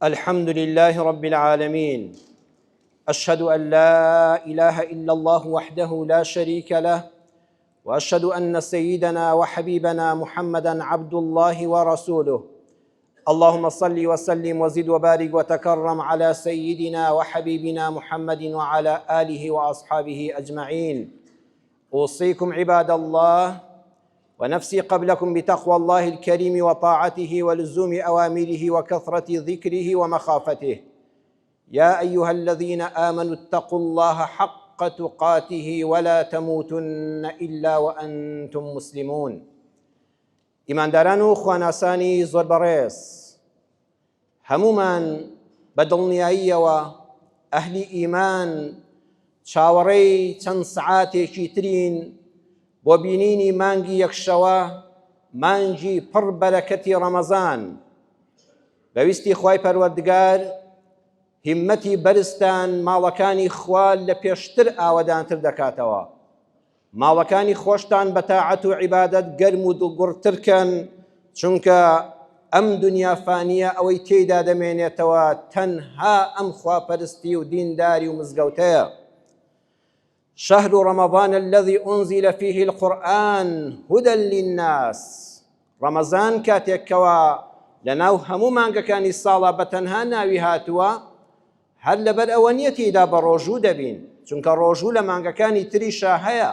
الحمد لله رب العالمين. أشهد أن لا إله إلا الله وحده لا شريك له، وأشهد أن سيدنا وحبيبنا محمدًا عبد الله ورسوله. اللهم صل وسلم وزد وبارك وتكرم على سيدنا وحبيبنا محمد وعلى آله وأصحابه أجمعين. أوصيكم عباد الله ونفسي قبلكم بتقوى الله الكريم وطاعته ولزوم أوامره وكثرة ذكره ومخافته. يا أيها الذين آمنوا اتقوا الله حق تقاته ولا تموتن إلا وأنتم مسلمون. ئیمانداران و خواناسانی زۆر بەڕێز، هەمومان بە دڵنیاییەوە ئەهلی ئیمان چاوەڕێی چەند سەعاتێکی ترین بۆ بینینی مانگی یەکشەوە، مانگی پڕ بەرەکەتی ڕەمەزان. بەویستی خوای پەروەردگار هیممەتی بەرزتان ماڵەکانی خوا لە پێشتر ئاوەدانتر دەکاتەوە. ماڵەکانی خۆشتان بە تاعەت و عیبادەت گەرم و دڵگوڕترکەن، چونکە ئەم دنیا فانیە، ئەوەی تێیدا دەمێنێتەوە تەنها ئەم خواپەرستی و دینداری و مزگەوتەیە. شهر رمضان الذي أنزل فيه القرآن هدى للناس. رمضان كاتێکەوە لەناو هەموو مانگەکانی ساڵە بە تەنها ناوی هاتووە، هەر لەبەر ئەوە نییە تێیدا بە ڕۆژوو دەبین، چونکە ڕۆژوو لە مانگەکانی تریشا هەیە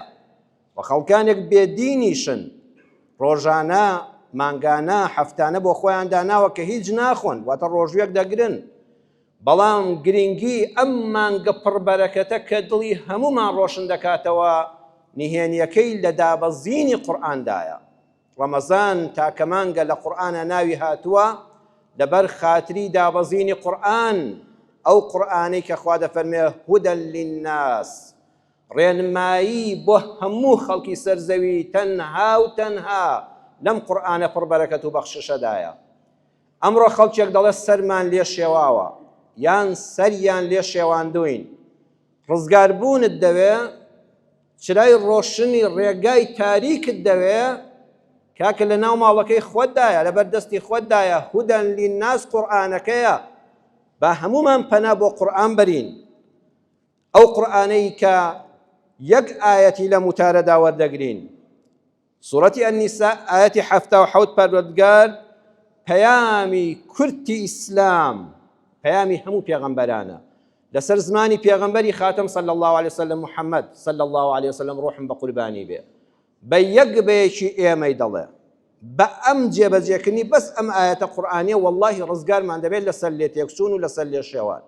و خەڵکانێک بێدینیشن، ڕۆژانە مانگانە هەفتانە بۆ خۆیان داناوە کە هیچ ناخۆن، واتە ڕۆژوێک دەگرن. بەڵام گرنگی ئەم مانگە پڕبەرەکەتە کە دڵی هەمومان ڕۆشن دەکاتەوە نهێنیەکەی لە دابەزینی قورئاندایە. ڕەمەزان تاکە مانگە لە قورئانە ناوی هاتووە لەبەر خاتری دابەزینی قورئان، ئەو قورئانەی کە خوا دەفەرمێ هودە للناس، ڕێنمایی بۆ هەموو خەڵکی سەرزەوی تەنها و تەنها لەم قورئانە پڕبەرەکەت و بەخششەدایە. ئەمڕۆ خەڵکێک دەڵێ سەرمان لێ شێواوە یان سەریان لێ شێواندوین. ڕزگاربوونت دەوێ، چرای ڕۆشنی ڕێگای تاریکت دەوێ، کاکە لە ناو ماڵەکەی خۆتدایە، لەبەر دەستی خۆتدایە. هودەن للناس قورئانەکەیە، با هەمومان پەنا بۆ قورئان بەرین. ئەو قورئانەی کە یەک ئایەتی لە موتارەدا وەردەگرین. سوورەتی ئەنیسا ئایەتی 77 پەروەردگار پەیامی کورتی ئیسلام، پەیامی هەموو پێغەمبەرانە لەسەر زمانی پێغەمبەری خاتم صلی الله عليه وسلم محەممەد صلی الله عليه وسلم ڕۆحم بە قوربانی بێ، بە یەک بەیەکی ئێمەی دەڵێ بە ئەم جێبەجێکردنی بەس ئەم ئایەتە قورئانیە وەڵڵاهی ڕزگارمان دەبێت لەسەر لێ تێکچوون و لەسەر لێ شێوان،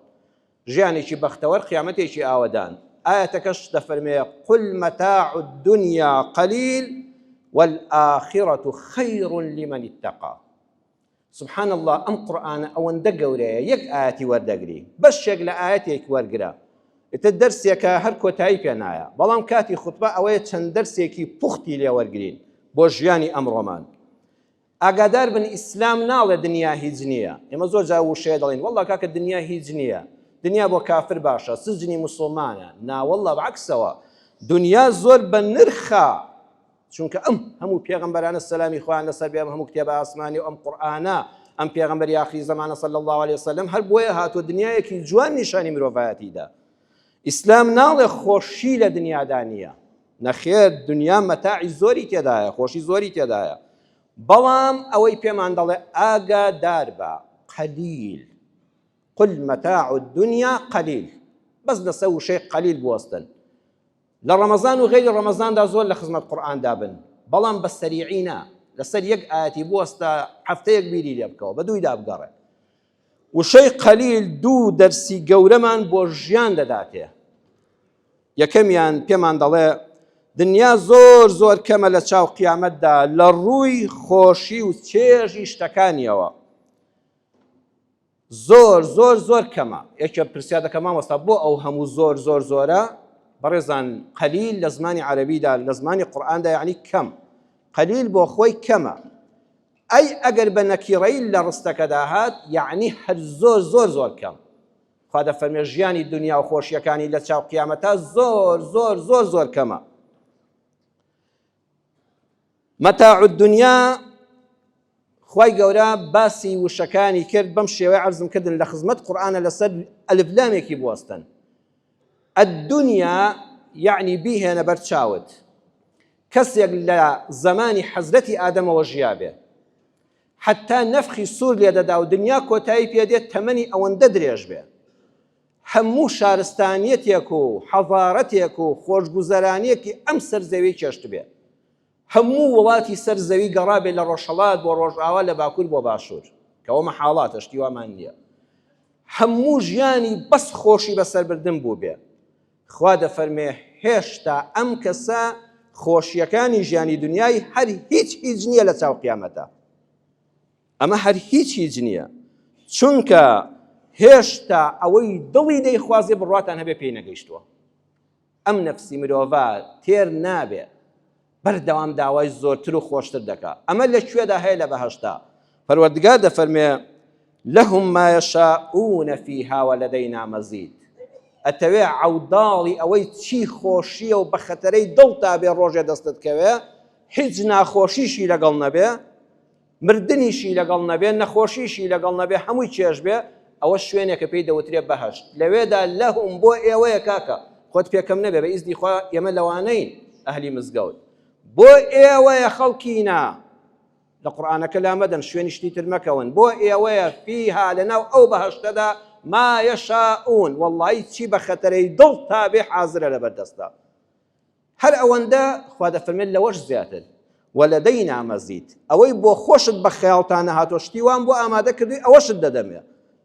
ژیانێکی بەختەوەر، قیامەتێکی ئاوەدان. ئایەتەکەش دەفەرمێ قل متاع الدنيا قليل والآخرة خير لمن اتقى. سبحان الله، ئەم قورئانە ئەوەندە گەورەیە، یەک ئایەتی وەردەگری، بەشێک لە ئایەتێک وەرگرە، ئێتە دەرسێکە هەر کۆتایی پێ نایە، بەڵام کاتی خوتبە ئەوەیە چەند دەرسێکی پوختی لێ وەرگرین بۆ ژیانی ئەمڕۆمان. ئاگادار بن، ئیسلام ناڵێ دنیا هیچ نییە. ئێمە زۆر جا وشەیە دەڵێن وەڵڵا کاکە دنیا هیچ نییە، دنیا بۆ کافر باشە، سزنی موسڵمانە. ناوەڵڵا بەعکسەوە، دنیا زۆر بە نرخە، چونکە ئەم هەموو پێغەمبەرانە سەلامی خۆیان لەسەر بێ، هەموو کتێبە ئاسمانی و ئەم قورئانە، ئەم پێغەمبەری ئاخری زەمانە صلی الله عليه وسلم هەر بۆیە هاتووە دنیایەکی جوان نیشانی مرۆڤایەتیدا. ئیسلام ناڵێ خۆشی لە دنیادا نییە، نەخێر، دنیا مەتاعی زۆری تێدایە، خۆشی زۆری تێدایە، بەڵام ئەوەی پێمان دەڵێ ئاگادار بە قەلیل. قل متاع الدنيا قليل، بەس لەسەر وشەی قەلیل بوەستن. لە ڕەمەزان و غەیری ڕەمەزاندا زۆر لە خزمەت قورئاندا بن، بەڵام بە سەریعینە، لەسەر یەک ئایەتی بوەستە هەفتەیەک بیری لێ بکەوە، بە دوویدا بگەڕێ. وشەی قەلیل دوو دەرسی گەورەمان بۆ ژیان دەداتێ. یەکەمیان پێمان دەڵێ دنیا زۆر زۆر کەمە لە چاو قیامەتدا لە ڕووی خۆشی و چێژی شتەکانیەوە، زۆر زۆر زۆر کەمە. یەکێ پرسیار دەکەم مامۆستا بۆ ئەو هەموو زۆر زۆر زۆرە؟ بەڕێزان، قەلیل لە زمانی عەرەبیدا، لە زمانی قورئاندا یعنی کەم. قەلیل بۆ خۆی کەمە، ئەی ئەگەر بە نەکیڕەی لە ڕستەکەدا هات یعنی هەر زۆر زۆر زۆر کەم. خوا دەفەرمێ ژیانی دنیا و خۆشیەکانی لە چاو قیامەتە زۆر زۆر زۆر زۆر کەمە. متاع الدنيا خوای گەورە باسی وشەکانی کرد بەم شێوەیە عەرزم کردن لە خزمەت قورئانە لەسەر ئەلفلامێکی بوەستن. الدنیا یعنی بیهێنە بەر چاوت. کەسێک لە زەمانی حەزرەتی ئادەمەوە ژیا بێ، حتا نەفخی سوور لێ دەدا و دنیا کۆتایی پێدێت تەمەنی ئەوەندە درێژ بێ. هەموو شارستانیەتێک و حەضارەتێک و خۆشگوزەرانیەکی ئەم سەرزەویی چێشت بێ. هەموو وڵاتی سەرزەوی گەڕابێ لە ڕۆژهەڵات بۆ ڕۆژئاوا لە باکوور بۆ باشوور، کەەوە مەحاڵاتە شتی وامان نییە. هەموو ژیانی بەس خۆشی بەسەربردن بوو بێ. خوا دەفەرمێ هێشتا ئەم کەسە خۆشیەکانی ژیانی دنیای هەر هیچ نییە لە چاو قیامەتە. ئەمە هەر هیچ نییە، چونکە هێشتا ئەوەی دڵی دەیخوازێ بڕواتان هەبێ پێی نەگەیشتووە. ئەم نەفسی مرۆڤە تێر نابێ، بەردەوام داوای زۆرتر و خۆشتر دەکات. ئەمە لەکوێدا هەیە لە بەهەشتا. پەروەردگار دەفەرمێ لەهم ما یەشاؤون فیها وەلەدەینا مەزید. ئەتەوێ عەوداڵی ئەوەی چی خۆشیە و بە خەتەرەی دڵتا بێ ڕۆژێ دەستت کەوێ، هیچ ناخۆشیشی لەگەڵ نەبێ، مردنیشی لەگەڵ نەبێ، نەخۆشیشی لەگەڵ نەبێ، هەمووی چێژ بێ، ئەوە شوێنێکە پێی دەوترێ بەهەشت. لەوێدا لەهم بۆ ئێوەیە کاکە، خۆت پێکەم نەبێ، بە ئیزنی خوا ئێمە لەوانەین ئەهلی مزگەوت. بۆ ئێوەیە خەڵکینە، لە قورئانەکە لامەدەن شوێنی شتی تر مەکەون، بۆ ئێوەیە فیها لەناو ئەو بەهەشتەدا ما یەشاؤون، وەڵڵاهی چی بە خەتەرەی دڵ تا بێ حازرە لەبەردەستە. هەر ئەوەندە خوا دەفەرمێت لەوەش زیاتر وەلەدەینا مەزید. ئەوەی بۆ خۆشت بە خەیاڵتانە هاتۆ شتی وان بۆ ئامادە کردووی ئەوەشت دەدەمێ،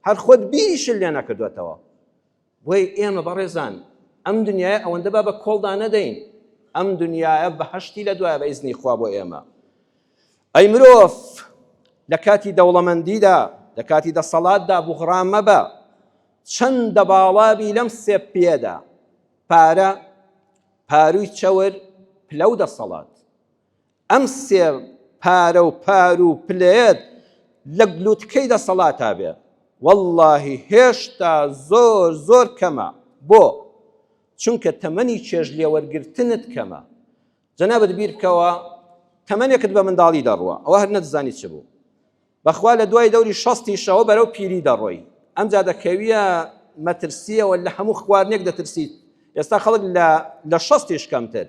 هەر خۆت بیریشت لێ نەکردوێتەوە. بۆی ئێمە بەڕێزان ئەم دنیاە ئەوەندە بە کۆڵدا نەدەین، ئەم دنیاە بەهەشتی لە دوایە بە ئیزنی خوا بۆ ئێمە. ئەی مرۆڤ لە کاتی دەوڵەمەندیدا، لە کاتی دەسەڵاتدا بوغڕام مەبە. چەندە باڵابی لەم سێ پێدا: پارە، پاروی چەور، پلە و دەسەڵات. ئەم سێ پارە و پار و پلەیەت لە گلووتکەی دەسەڵاتا بێ، وەڵڵاهی هێشتا زۆر کەمە. بۆ؟ چونکە تەمەنی چێژ لێوەرگرتنت کەمە. جەنابەت بیر بکەوە تەمەنێکت بە منداڵی دەڕوە، ئەوە هەر نەتزانی چ بوو. بەخوا لە دوای دەوری 60 شەوە بەرەو پیری دەڕۆی. ئەمجا دەکەویە مەترسیەوە لە هەموو خواردنێک دەترسیت. ئێستا خەڵک لە 60 کەمتر،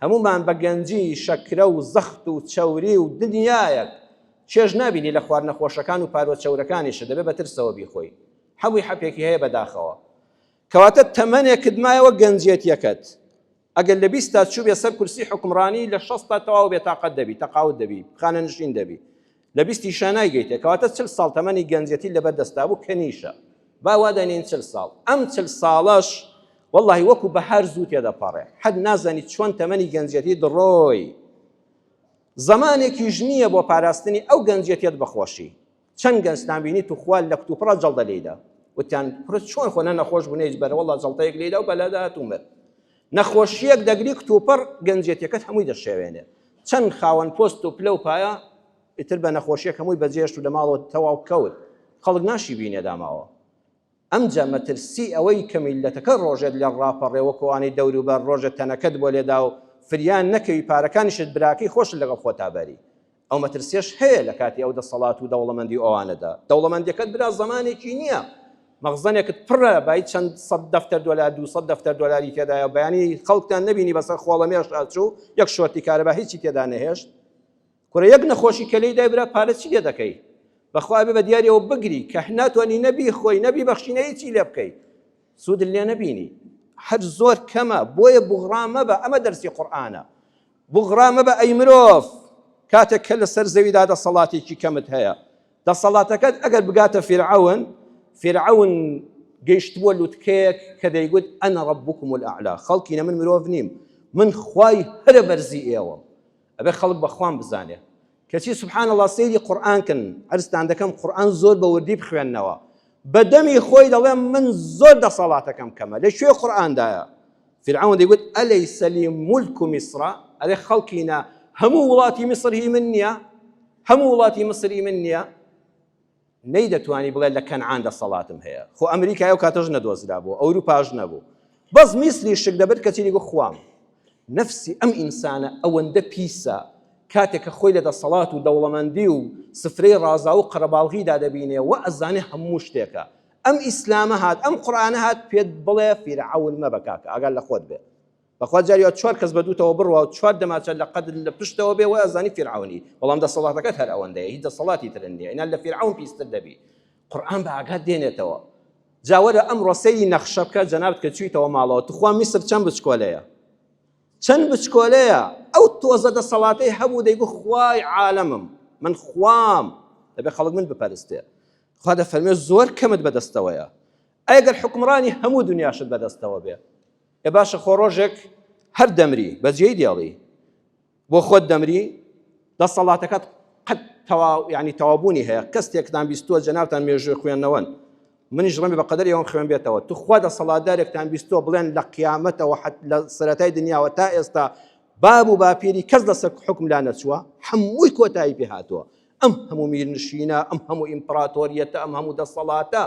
هەمومان بە گەنجی شەکرە و زەخت و چەوری و دنیایەک چێژ نابینی لە خواردنە خۆشەکان و پارۆ چەورەکانیشە، دەبێ بە ترسەوە بیخۆی. هەمووی حەپێکی هەیە بەداخەوە. کەواتە تەمەنێکت مایەوە گەنجێتیەکەت. ئەگەر لە 20 تا چوو بێ سەر کورسی حکمڕانی، لە 60 تا تەواو بێتاقەت دەبی، تەقاوت دەبی، خانە نشین دەبی. لە 20 شانایگەیتێ، کەواتە 40 ساڵ تەمەنی گەنجێتی لەبەر دەستا بوو کەنیشە. با وا دەنین 40 ساڵ. ئەم 40 ساڵەش وەڵڵاهی وەکو بەهار زوو تێدەپەڕێ، حەد نازانیت چۆن تەمەنی گەنجێتی دڕۆی. زەمانێکیش نییە بۆ پاراستنی ئەو گەنجێتیت بەخۆشی. چەند گەنجتان بینیت و خوال لە کتوپڕە جەڵدە لێیدا، وتیان پرس چۆن خۆنە نەخۆش بوونەیەک بەرە، وەڵڵا جەڵتەیەک لێیدا و بەلەدا هاتوومەر. نەخۆشیەک دەگری کتوپڕ گەنجێتیەکەت هەمووی دەشێوێنێ. چەند خاوەن پۆست و پلە و پایە ئیتر بە نەخۆشیەک هەمووی بەجێشت و لە ماڵەوە تەواو کەوت، خەڵک ناشی بینێ داماوە. ئەمجا مەترسی ئەوەی کە میلەتەکە ڕۆژێت لێ ڕاپەڕێوەکەوانی دەور و بەر ڕۆژێت تەنەکەت بۆ لێدا و فریان نەکەوی پارەکانیشت براکەی خۆش لەگەڵ خۆتابەری. ئەو مەترسیش هەیە لە کاتی ئەو دەسەڵات و دەوڵەمەندی ئەوانەدا. دەوڵەمەندیەکەت برا زەمانێکی نییە، مەخزنێکت پڕە بای چەند سەد دەفتەر دۆلار 200 دەفتەر دۆلاری تێدایە، بەیانی خەڵکتان نەبینی بەسەر خۆڵەمێش ئاچوو یەک شۆرتی کارەبا هیچی تێدا نەهێشت. کوڕە یەک نەخۆشی کەلەی دای برا پارە چی لێ دەکەی؟ بەخوا بێ بە دیاریەوە بگری کە ناتوانانی نەبی خۆی نەبی بەخشینەی چی لێ بکەی، سوودت لێ نەبینی. هەر زۆر کەمە، بۆیە بوغڕام مەبە. ئەمە دەرسی قورئانە. بوغڕام مەبە ئەی مرۆڤ کاتێک کە لەسەر زەویدا دەسەڵاتێکی کەمت هەیە. دەسەڵاتەکەت ئەگەر بگاتە فیرعەون گەیشتبووە لووتکەیەک کە دەیگوت ئەنە ڕەبوکم الئەعلا، خەڵکینە من مرۆڤ نیم، من خوای هەرە بەرزی ئێوەم. ئەبێ خەڵک بەخوام بزانێ. کەچی سبحان الله سەیری قورئانکن، عەرزتان دەکەم قورئان زۆر بە وردی بخوێننەوە. بەدەمی خۆی دەڵێ من زۆر دەسەڵاتەکەم کەمە. لەکوێ قورئاندایە؟ فیرعەون دەیگوت ئەلەیسە لی مولک میسڕ، ئەرێ خەڵکینە هەموو وڵاتی میسر هی من نییە؟ هەموو وڵاتی میسر هی من نییە؟ نەیدەتوانی بڵێ لە کەنعان دەسەڵاتم هەیە. خۆ ئەمریکای ئەو کاتەش نەدۆزرا بوو، ئەوروپاش نەبوو، بەس میسری شک دەبێت کەچی دیگو خوام. نەفسی ئەم ئینسانە ئەوەندە پیسە کاتێک کە خۆی لە دەسەڵات و دەوڵەمەندی و سفرەی ڕازا و قەرەباڵغیدا دەبینێ و ئەزانێ هەموو شتێکە. ئەم ئیسلامە هات، ئەم قورئانە هات پێت بڵێ فیرعەون مەبە کاکە، ئاگال لە خۆت بێ. بەخوا جاریوە 4 کەس بەدووتەوە بڕوە و 4 دەماچە لە قەد لە پشتەوە بێ و ئەزانی فیرعەونی، بەڵام دەسەڵاتەکەت هەر ئەوەندەیە، هیچ دەسەڵاتی تر نییە، ئینان لە فیرعەون پیستر دەبی. قورئان بە ئاگات دێنێتەوە. جاوەرە ئەمڕۆ سەیری نەخشە بکە جەنابەت کە چوویتەوە ماڵەوە، توخوا میسر چەند بچکۆلەیە؟ چەند بچکۆلەیە؟ ئەو تۆزە دەسەڵاتەی هەبوو دەیگو خوای عالەمم، من خوام، دەبێ خەڵک من بپەرستێ. خوا دەفەرمێ زۆر کەمت بەدەستەوەیە. ئەگەر حکمڕانی هەموو دنیاشت بەدەستەوە بێ، ێ باشە خۆ ڕۆژێک هەر دەمری بەجێی دێڵی بۆ خۆت دەمری، دەسەڵاتەکەت قەت یعنی تەوابوونی هەیە، کەستێکتان بیستووە جەنابتان مێژوێ خوێندنەوەن، منیش ڕەمی بە قەدەر ئێوەم خوێن بێتەوە، تو خوا دەسەڵاتدارێکتان بیستووە بڵێن لە قیامەتەوە لە سەرەتای دنیاوە تا ئێستا باب و باپیری کەس لەسەر حکم لا نەچووە، هەمووی کۆتایی پێ هاتووە. ئەم هەموو میرنشینە، ئەم هەموو ئیمپراتۆریەتە، ئەم هەموو دەسەڵاتە،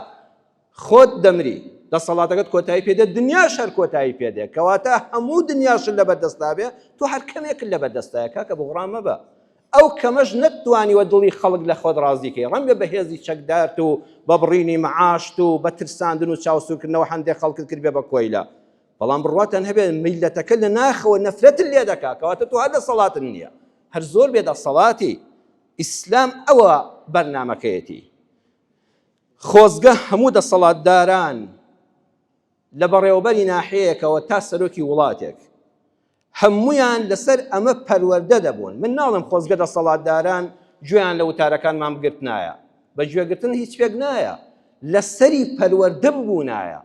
خۆت دەمری، دەسەڵاتەکەت کۆتایی پێدێت، دنیاش هەر کۆتایی پێدێت، کەواتە هەموو دنیاشت لەبەردەستا بێ، تۆ هەر کەمێکت لەبەردەستایە کاکە بغڕام مەبە. ئەو کەمەش نەتوانیوە دڵی خەڵک لە خۆت ڕازیکەی، ڕەنگە بەهێزی چەکدارت و بە بڕینی مەعاشت و بە ترساندن و چاوسوکردنەوە هەندێک خەڵکت کرد بێ بە کۆیلە، بەڵام بڕواتان هەبێت میلەتەکە لە ناخەوە نەفرەتت لێ دەکا، کەواتە تۆ هەر دەسەڵاتت نییە، هەر زۆر بێ دەسەڵاتی. ئیسلام ئەوە بەرنامەکەیەتی. خۆزگە هەموو دەسەڵاتداران لە بەڕێوەبەری ناحەیەکەوە تا سەرۆکی وڵاتێک هەمویان لەسەر ئەمە پەروەردە دەبوون. من ناڵم خۆزگە دەسەڵاتداران گوێیان لە وتارەکانمان بگرتنایە، بە گوێگرتن هیچ پێک نایە، لەسەری پەروەردە ببوونایە.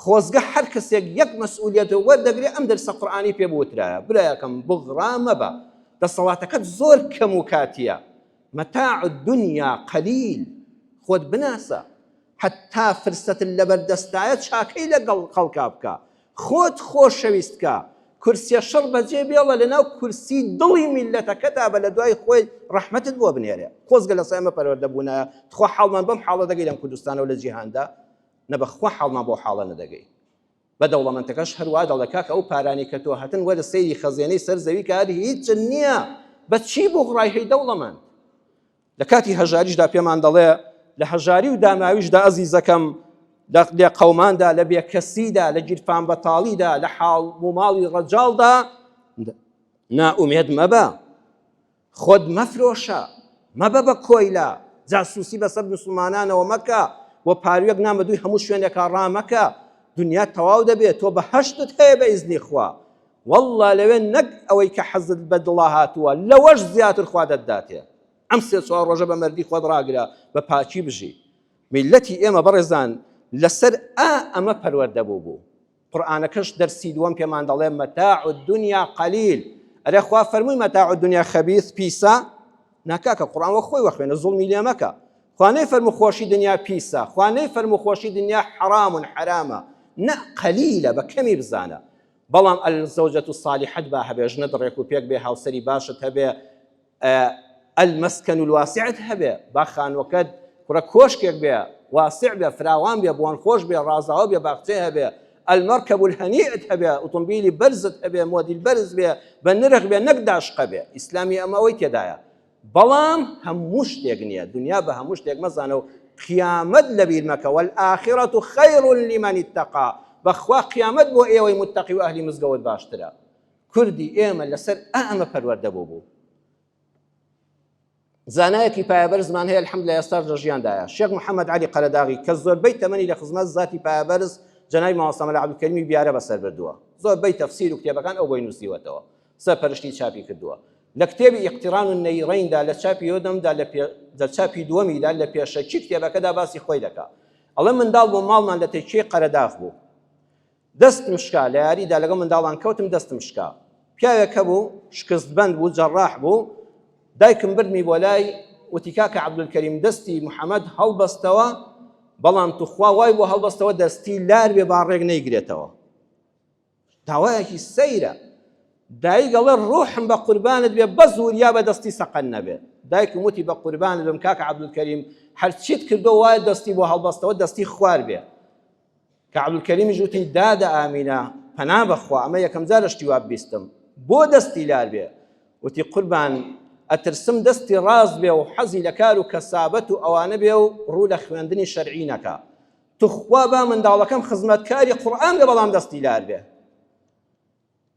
خۆزگە هەر کەسێک یەک مەسئولیەت وەردەگرێ ئەم دەرسە قورئانی پێ بوترایە، برایەکەم بغڕا مەبە، دەسەڵاتەکەت زۆر کەم و کاتیە، مەتاع الدنیا قەلیل، خۆت بناسە، حتا فرسەت لەبەردەستایە چاکەی لەگەڵ خەڵکا بکە، خۆت خۆشەویستکە، کورسیە شەڕ بەجێ بێڵە لەناو کورسی دڵی میلەتەکەتا بە لە دوای خۆی ڕەحمەتت بۆ بنێرێ. خۆزگە لەسەر ئەمە پەروەردەبوونایە، خوا حاڵمان بەم حاڵە دەگەی لەم کوردستانە و لە جیهاندا، نەبەخوا حاڵمان بۆ حاڵە نەدەگەی. بە دەوڵەمەندەکەش هەروە دەڵێ کاکە ئەو پارانی کە تۆ هاتن وەرە سەیری خەزێنەی سەر زەوی کە هەر هیچ نییە، بە چی بۆ غڕای هەی دەوڵەمەند؟ لە کاتی هەژاریشدا پێمان دەڵێ لە هەژاری و داماویشدا ئەزیزەکەم، لە قەوماندا، لە بێکەسیدا، لە گیرفان بەتاڵیدا، لە حاڵ و ماڵی ڕەجاڵدا نائومێد مەبە، خۆت مەفرۆشە، مەبە بە کۆیلا، جاسووسی بەسەر موسڵمانانەوە مەکە، وە پارویەک نامە دووی هەموو شوێنێکا ڕامەکە، دنیا تەواو دەبێت، تۆ بەهەشتت هەیە بە ئیزنی خوا، وەڵڵا لەوێ نەک ئەوەی کە حەزت بە دڵا هاتووە لەوەش زیاتر خوا دەتداتێ. ئەم 3-4 ڕۆژە بە مەردی خۆت ڕاگرە، بە پاچی بژی. میلەتی ئێمە بەڕێزان لەسەر ئەمە پەروەردەبوو بوو. قورئانەکەش دەرسی دووەم پێمان دەڵێ مەتاع الدنیا قەلیل، ئەرێ خوا فەرمووی مەتاع الدنیا خەبیث، پیسە ناکاکە، قورئان وە خۆی وەخوێنە، زوڵمی لێ مەکە. خوا نەیفەرموو خۆشی دنیا پیسە، خوا نەیفەرموو خۆشی دنیا حرام و حرامە، نە قەلیلە، بە کەمی بزانە. بەڵام الزەوجەت الصالیحەت با هەبێ، ژنە دڕێک و پێک بێ، هاوسەری باشت هەبێ، المەسکەن الواسعت هەبێ، با خانووەکەت کوڕە کۆشکێک بێ، واسع بێ، فراوان بێ، بۆن خۆش بێ، ڕازاوە بێ، باخچێ هەبێ، المەرکەب الهەنیئت هەبێ، ئۆتۆمبیلی بەرزت هەبێ، مۆدیل بەرز بێ، بە نرخ بێ، نەک داشقە بێ. ئیسلامی ئەمە ئەوەی تێدایە. بەڵام هەموو شتێک نییە، دنیا بە هەموو شتێک مەزانە و قیامەت لەبیر مەکە، والآخرەة خەیر لمن اتقى، بەخوا قیامەت بۆ ئێوەی متەقی و ئەهلی مزگەوت باشترە. کوردی ئێمە لەسەر ئەمە پەروەردەبوو بوو. زانایەکی پایەبەرزمان هەیە الحەمدولillah ئێستا لە ژیاندایە، شێخ محەممەد عەلی قەرەداغی کە زۆربەی تەمەنی لە خزمەت زاتی پایەبەرز جەنابی مامۆستا سامەلا عەبدولکەریمی بیارە بەسەر بردووە، زۆربەی تەفسیر و کتێبەکان ئەو بۆی نووسیوەتەوە، سەرپەرشتی چاپی کردووە. لە کتێبی ئیقتیران النەیڕەیندا لە چاپی یۆدەمدا لە چاپی دووەمیدا لە پێشەکی کتێبەکەدا باسی خۆی دەکا. ئەڵێ منداڵ بۆ ماڵمان لە تێکچەی قەرەداغ بوو، دەستم شکا، لە یاریدا لەگەڵ منداڵان کەوتم دەستم شکا، پیاوێکە بوو، شکستبەند بوو، جەڕاح بوو، دایکم بردمی بۆ لای، وتی کاکە عەبدولکەریم دەستی محەممەد هەڵبەستەوە، بەڵام توخوا وای بۆ هەڵبەستەوە دەستی لار بێ باڕێک نەیگرێتەوە. داوایەکی سەیرە. دایک ئەڵێ ڕوحم بە قوربانت بێ، بە زوریا بە دەستی سەقەن نەبێ. دایکم وتی بە قوربانت بم کاکە عەبدولکەریم، هەرچیت کردو وایە دەستی بۆ هەڵبەستەوە دەستی خوار بێ. کە عەبدولکەریمیش وتی دادە ئامینە، پەنا بەخوا ئەمە یەکەم جارە شتی وا بیستم، بۆ دەستی لار بێ. وتی قوربان ئەترسم دەستی ڕاست بێ و حەزی لە کار و کەسابەت و ئەوانە بێ و ڕوو لە خوێندنی شەرعی نەکا. توخوا با منداڵەکەم خزمەتکاری قورئان بێ بەڵام دەستی لار بێ.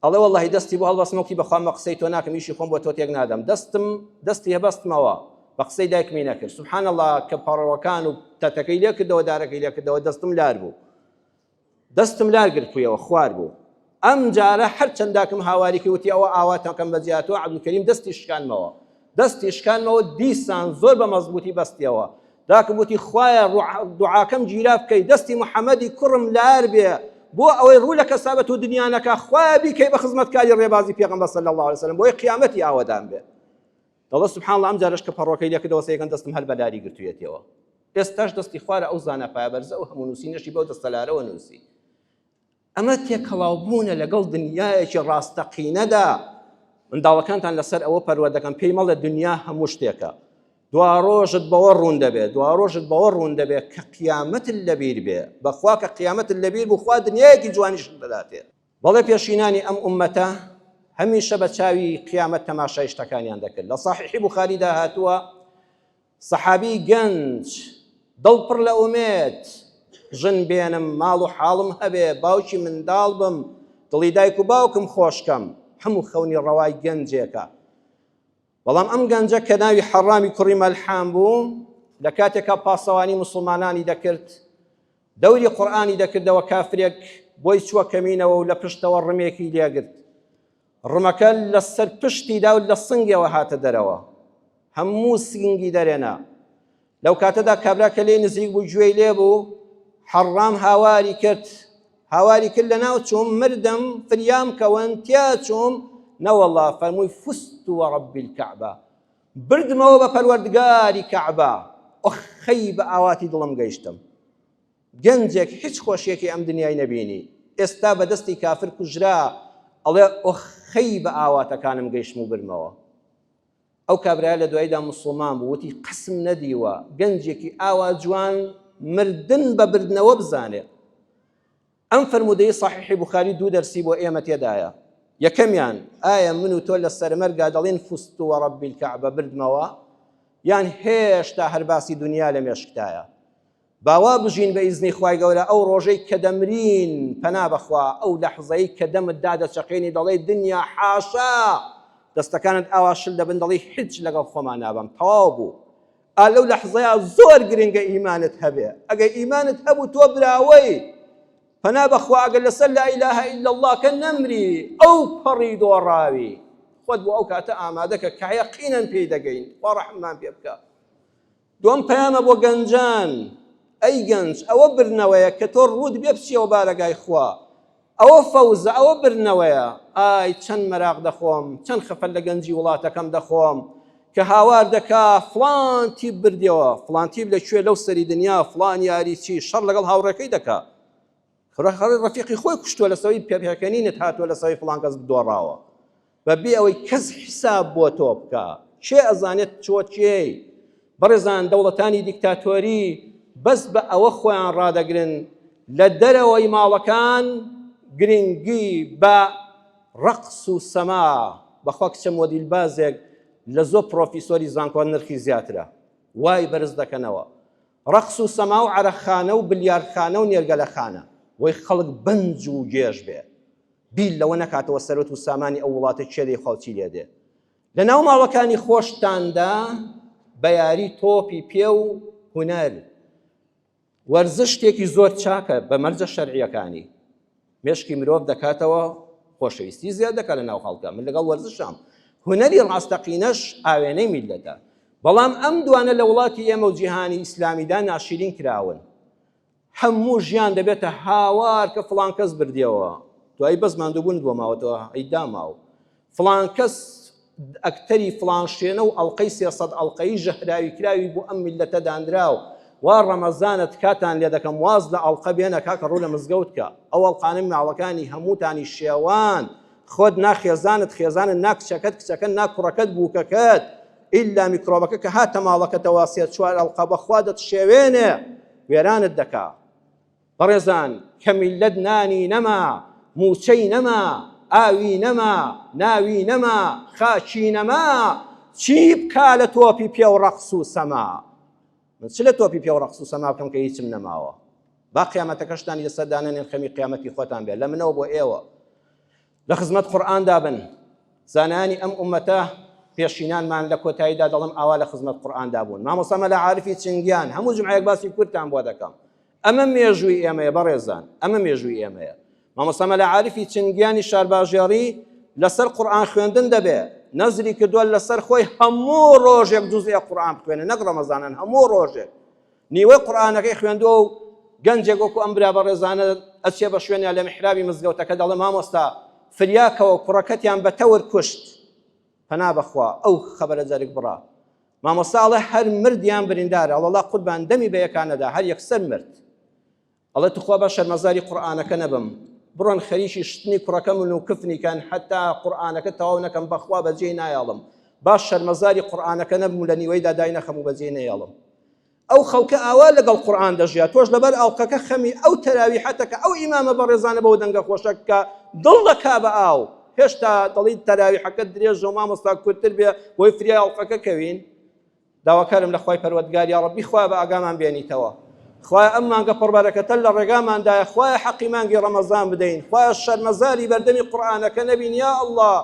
ئەڵێ وەڵڵاهی دەستی بۆ هەڵبەستمەوەکی بەخوا بە قسەی تۆ ناکەم، ئیشی خۆم بۆ تۆ تێک نادەم. دەستی هەبەستمەوە بە قسەی دایکمی نەکرد. سوبحان الله کە پەڕەوەکان و تەتەکەی لێ کردەوە، دارەکەی لێ کردەوە، دەستم لار بوو. دەستم لار گرتوویەوە، خوار بوو. ئەم جارە هەر چەنداکەم هاواری کرد وتی ئەوە ئاواتەکەم بەجیاتەوە عەبدولکەریم دەستی شکانمەوە دیسان زۆر بە مەزبوطی بەستیەوە. داکەم وتی خوایە دوعاکەم گیرا بکەی، دەستی محەممەدی کوڕم لار بێ بۆ ئەوەی ڕوو لە کەسابەت و دنیانەکە، خوایە بیکەی بە خزمەتکاری ڕێبازی پێغەمبەر صلی الله علیه وسلم بۆی قیامەتی ئاوادان بێ. دەڵێ سوبحان الله ئەم جارش کە پەڕۆکەی لێ کردەوە سەیەکەن دەستم هەر بەلاری گرتوویەتەوە. ئێستاش دەستی خوارە ئەو زانە پایەبەرزە و هەموو نووسینەشی بەو دەستەلارەوە نووسی. ئەمە تێکەڵاوبوونە لەگەڵ دنیایەکی ڕاستەقینەدا. منداڵەکانتان لەسەر ئەوە پەروەردە دەکەن، پێی مەڵێ دنیا هەموو شتێکە، دوا ڕۆژت بەوە ڕوون دەبێت کە قیامەتت لەبیر بێ. بەخوا کە قیامەتت لەبیر بوو خوا دنیایەکی جوانیشت دەداتێ. بەڵێ پێشینانی ئەم ئومەتە هەمیشە بە چاوی قیامەت تەماشای شتەکانیان دەکرد. لە صحیحی بوخاریدا هاتووە سەحابی گەنج دڵپڕ لە ئومێد، ژن بێنم، ماڵ و حاڵم هەبێ، باوکی منداڵ بم، دڵی دایک و باوکم خۆشکەم، هەموو خەونی ڕەوای گەنجێکە. بەڵام ئەم گەنجە کە ناوی حەڕامی کوڕی مەلحام بوو، لە کاتێکە پاسەوانی مسلمانانی دەکرد، دەوری قورئانی دەکردەوە، کافرێک بۆی چووە کەمینەوە و لە پشتەوە ڕمێکی لێگرت. ڕمەکە لەسەر پشتیدا و لە سنگەوە هاتە دەرەوە، هەموو سنگی دەرێنا. لەو کاتەدا کابرا کە لێ نزیک بوو گوێی لێ بوو، حەڕام هاواری کرد لە ناو چووم، مردم فریام کەون تیا چووم، نەوەڵڵا فەرمووی فست وەڕەبی الکەعبە، بردمەوە بە پەروەردگاری کەعبە، ئۆخەی بە ئاواتی دڵم گەیشتم. گەنجێک هیچ خۆشیەکی ئەم دنیای نەبینی، ئێستا بە دەستی کافر کوژرا، ئەڵێ ئۆخەی بە ئاواتەکانم گەیشتم و برمەوە. ئەو کابرایە لە دواییدا موسڵمان بوو، وتی قسم نەدیوە گەنجێکی ئاوا جوان مردن بە بردنەوە بزانێ. ئەم فەرمودەی صحیحی بوخاری دوو دەرسی بۆ ئێمە تێدایە. یەکەمیان ئایا من و تۆ لە سەرمەرگا دەڵێن فست وەڕەبی الکەعبە بردمەوە، یان هێشتا هەر باسی دنیا لە مێشکتایە؟ باوا بژین بە ئیزنی خوای گەورە ئەو ڕۆژەی کە دەمرین، پەنا بەخوا ئەو لەحزەی کە دەمت دادەچەقێنی دەڵێ دنیا حاشا، دەستەکانت ئاوا شل دەبن دەڵێ هیچ لەگەڵ خۆمان نابم، تەواو بوو. لەو لەحزەیە زۆر گرنگە ئیمانت هەبێ. ئەگەر ئیمانت هەبوو تۆ براوەی، پەنا بەخوا ئەگەر لەسەر لا ئیلاهە ئیلا الله کە نەمری، ئەو پەڕی دۆڕاوی خۆت بۆ ئەو کاتە ئامادەکە کە یەقینەن پێی دەگەین، خوا ڕەحممان پێ بکە. دووەم پەیامە بۆ گەنجان، ئەی گەنج ئەوە برنەوەیە کە تۆ ڕوود بێ بچیەوە بارەگای خوا، ئەوە فەوزە، ئەوە برنەوەیە. ئای چەند مەراق دەخۆم، چەند خەفەت لە گەنجی وڵاتەکەم دەخۆم کە هاوار دەکا فڵان تیب بردیەوە، فڵان تیب لەکوێ لەو سەری دنیا، فڵان یاری چی شەڕ لەگەڵ هاوڕێکەی دەکا، ڕەفیقی خۆی کوشتووە لەسەوەی پێکەنینت هاتووە لەسەوەی فڵان کەس بدۆڕاوە، بەبێ ئەوەی کەس حیساب بۆ تۆ بکە. چێ ئەزانێت چۆ چێی؟ بەڕێزان دەوڵەتانی دیکتاتۆری بەس بە ئەوە خۆیان ڕادەگرن لە دەرەوەی ماڵەکان گرنگی بە ڕەقس و سەما. بەخوا کچە مۆدیلبازێک لە زۆر پرۆفیسۆری زانکۆ نرخی زیاترە، وای بەرز دەکەنەوە. ڕەقس و سەما و عەرەقخانە و بلیاردخانە و نێرگەلەخانە، وەی خەڵک بەنج و گێژ بێ، بیل لەوە نەکاتەوە سەرۆت و سامانی ئەو وڵاتە کێدەی خەڵکی لێدێ. لە ناو ماڵەکانی خۆشتاندا بە یاری تۆپی پێ و هونەر، وەرزش شتێکی زۆر چاکە بە مەرجە شەرعیەکانی. مێشکی مرۆڤ دەکاتەوە خۆشەویستی زیاد دەکات لە ناو خەڵکە، من لەگەڵ وەرزشام. هونەری ڕاستەقینەش ئاوێنەی میلەتە. بەڵام ئەم دوانە لە وڵاتی ئێمە و جیهانی ئیسلامیدا ناشرین کراون. هەموو ژیان دەبێتە هاوار کە فڵان کەس بردیەوە، دوایی بەس ماندووبوون بۆ ماوەتەوە ئەیدا ماوە فڵان کەس ئەکتەری فڵان شوێنە و ئەڵقەی 300 ئەڵقەی ژەهراوی کراوی بۆ ئەم میلەتە دانراو، وا ڕەمەزانت کاتان لێ دەکەم واز لە ئەڵقە بێنە کاکە ڕوو لە مزگەوت کە ئەو ئەڵقانە ماڵەکانی هەمووتانی شێوان، خۆت ناخێزانت خێزانت ناکچەکەت کچەکە ناکوڕەکەت بووکەکەت، ئیلا میکرۆبەکە کە هاتە ماڵەکەتەوە 3-4 ئەڵقە بەخوا دەتشێوێنێ وێرانت دەکا. بەڕێزان کە میلەت نانی نەما، موچەی نەما، ئاوی نەما ناوی نەما خاچی نەما چی بکا لە تۆپی پێ و ڕەقس و سەما من چ لە تۆپی پێ و ڕەقس و سەما بکەم کە هیچم نەماوە با قیامەتەکەشتانی لەسەر دانێنێن خەمی قیامەتی خۆتان بێت لە منەوە بۆ ئێوە لە خزمەت قورئاندا بن زانانی ئەم ئومەتە پێشینانمان لە کۆتاییدا دەڵم ئاوا لە خزمەت قورئاندا بوون مامۆستا مەلا عارفی چنگیان هەموو جمعەیەک باسی کورتان بۆ دەکەم ئەمە مێژووی ئێمەیە بەڕێزان ئەمە مێژووی ئێمەیە مامۆستا مەلا عارفی چنگیانی شارباژێڕی لەسەر قورئان خوێندن دەبێت نەزری کردووە لەسەر خۆی هەموو ڕۆژێک جوزئێ قورئان بخوێنێ نەک ڕەمەزانن هەموو ڕۆژێک نیوەی قورئانەکەی خوێندووە و گەنجێک وەکو ئەم برا بەڕێزانە ئەچێ بە شوێنیان لە میحرابی مزگەوتەکە دەڵێ مامۆستا فریاکەوە کوڕەکەتیان بە تەور کوشت پەنا بەخوا ئەو خەبەرە جارێک بڕا مامۆستا ئەڵێ هەر مردیان بریندارە ئەڵڵا قوربان دەمی بە یەکانەدا هەر یەکسەر مرد ئەڵێ توخوا بە شەرمەزاری قورئانەکە نەبم بڕۆن خەریکی شتنی کوڕەکە من و کفنی کەن حتا قورئانەکە تەواو نەکەم بەخوا بەجێی نایاڵم باش شەرمەزاری قورئانەکە نەبم لە نیوەیدا دای نەخەم و بەجێی نەیاڵم ئەو خەڵکە ئاوا لەگەڵ قورئان دەژیا تۆش لەبەر ئاڵقەکە خەمی ئەو تەراویحەتەکە ئەو ئیمامە بەڕێزانە بەو دەنگە خۆشە کە دڵ دەکا بە ئاو هێشتا دەڵی تەراویحەکە درێژە و مامۆستا کورتتر بێ بۆی فریای ئاڵقەکە کەوین داواکارم لە خوای پەروەردگار یا ڕەبی خوا بە ئاگامان بێنیتەوە خوای ئەم مانگە پڕبارەکەتە لە ڕێگاماندایە خوای حەقی مانگی ڕەمەزان بدەین خوای شەرمەزاری بەردەمی قورئانەکە نەبین یا ئەڵڵا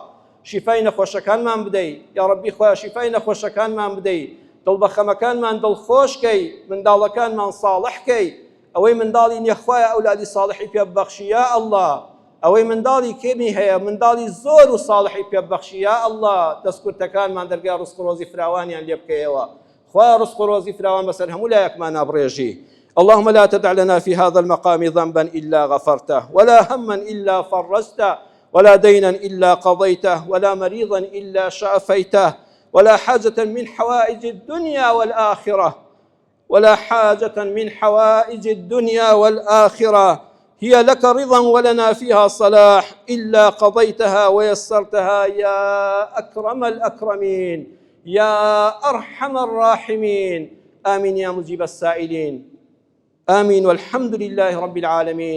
شیفای نەخۆشەکانمان بدەیت یا ڕەبی خوای شیفای نەخۆشەکانمان بدەیت دڵبەخەمەکانمان دڵخۆشکەی منداڵەکانمان ساڵحکەی ئەوەی منداڵی نییە خوایە ئەولادی ساڵحی پێ ببەخشی یا ئەڵڵا ئەوەی منداڵی کێمی هەیە منداڵی زۆر و ساڵحی پێ ببەخشی یا ئەڵڵا دەستکورتەکانمان دەرگا ڕزق و ڕۆزی فراوانیان لێ بکەیەوە خوا رزق ورزق فراوان بسر هم لا يكمان أبريجي اللهم لا تدع لنا في هذا المقام ذنبا إلا غفرته ولا هما إلا فرجته ولا دينا إلا قضيته ولا مريضا إلا شافيته ولا حاجة من حوائج الدنيا والآخرة ولا حاجة من حوائج الدنيا والآخرة هي لك رضا ولنا فيها صلاح إلا قضيتها ويسرتها يا أكرم الأكرمين يا أرحم الراحمين آمين يا مجيب السائلين آمين والحمد لله رب العالمين.